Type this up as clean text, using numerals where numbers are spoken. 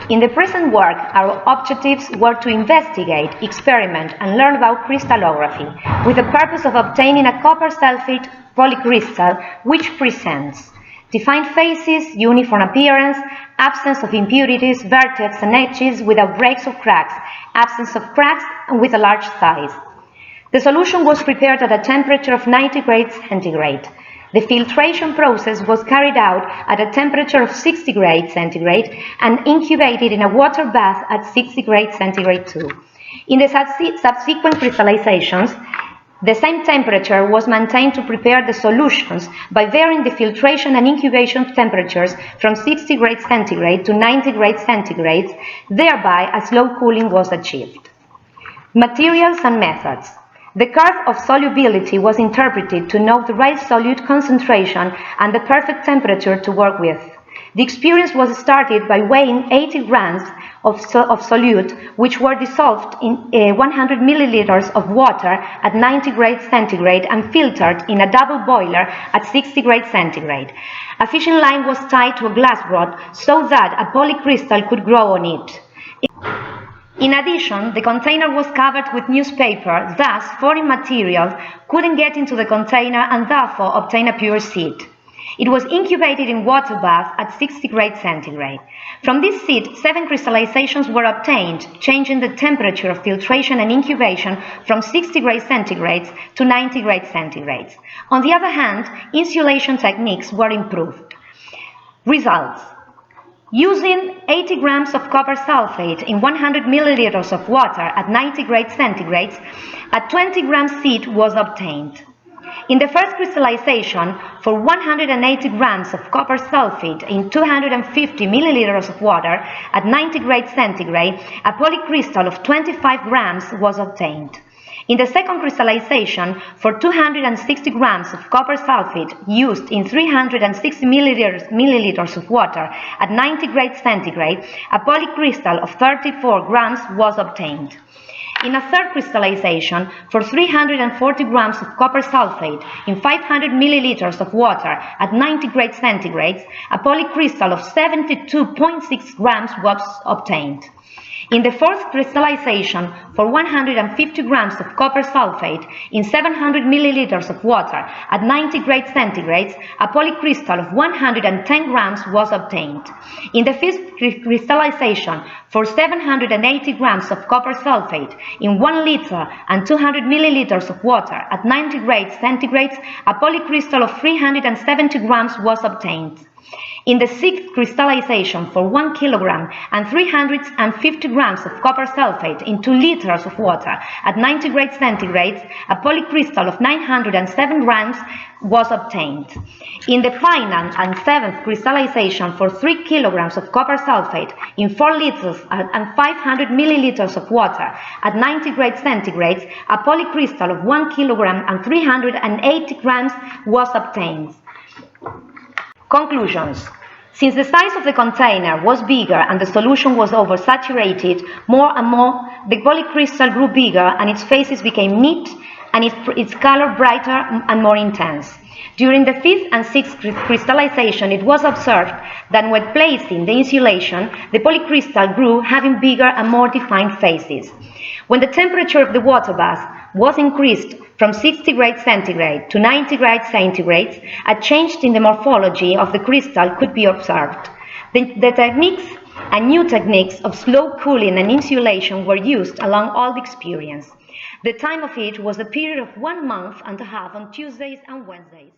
In the present work, our objectives were to investigate, experiment, and learn about crystallography, with the purpose of obtaining a copper sulfate polycrystal which presents defined faces, uniform appearance, absence of impurities, vertex and edges without breaks or cracks, absence of cracks, and with a large size. The solution was prepared at a temperature of 90 degrees centigrade. The filtration process was carried out at a temperature of 60 degrees centigrade and incubated in a water bath at 60 degrees centigrade too. In the subsequent crystallizations, the same temperature was maintained to prepare the solutions by varying the filtration and incubation temperatures from 60 degrees centigrade to 90 degrees centigrade, thereby a slow cooling was achieved. Materials and methods. The curve of solubility was interpreted to note the right solute concentration and the perfect temperature to work with. The experience was started by weighing 80 grams of solute, which were dissolved in 100 milliliters of water at 90 degrees centigrade and filtered in a double boiler at 60 degrees centigrade. A fishing line was tied to a glass rod so that a polycrystal could grow on it. In addition, the container was covered with newspaper, thus foreign materials couldn't get into the container and therefore obtain a pure seed. It was incubated in water bath at 60 degrees centigrade. From this seed, 7 crystallizations were obtained, changing the temperature of filtration and incubation from 60 degrees centigrade to 90 degrees centigrade. On the other hand, insulation techniques were improved. Results. Using 80 grams of copper sulfate in 100 milliliters of water at 90 degrees centigrade, a 20-gram seed was obtained. In the first crystallization, for 180 grams of copper sulfate in 250 milliliters of water at 90 degrees centigrade, a polycrystal of 25 grams was obtained. In the second crystallization, for 260 grams of copper sulfate used in 360 milliliters of water at 90 degrees centigrade, a polycrystal of 34 grams was obtained. In a third crystallization, for 340 grams of copper sulfate in 500 milliliters of water at 90 degrees centigrade, a polycrystal of 72.6 grams was obtained. In the fourth crystallization, for 150 grams of copper sulfate in 700 milliliters of water at 90 degrees centigrade, a polycrystal of 110 grams was obtained. In the fifth crystallization, for 780 grams of copper sulfate in 1 liter and 200 milliliters of water at 90 degrees centigrade, a polycrystal of 370 grams was obtained. In the sixth crystallization, for 1 kilogram and 350 grams of copper sulfate in 2 liters of water at 90 degrees centigrade, a polycrystal of 907 grams was obtained. In the final and seventh crystallization, for 3 kilograms of copper sulfate in 4 liters and 500 milliliters of water at 90 degrees centigrade, a polycrystal of 1 kilogram and 380 grams was obtained. Conclusions. Since the size of the container was bigger and the solution was oversaturated, more and more the polycrystal grew bigger and its faces became neat and its color brighter and more intense. During the fifth and sixth crystallization, it was observed that when placing the insulation, the polycrystal grew, having bigger and more defined faces. When the temperature of the water bath was increased from 60 degrees centigrade to 90 degrees centigrade, a change in the morphology of the crystal could be observed. The techniques and new techniques of slow cooling and insulation were used along all the experience. The time of it was a period of 1 month and a half on Tuesdays and Wednesdays.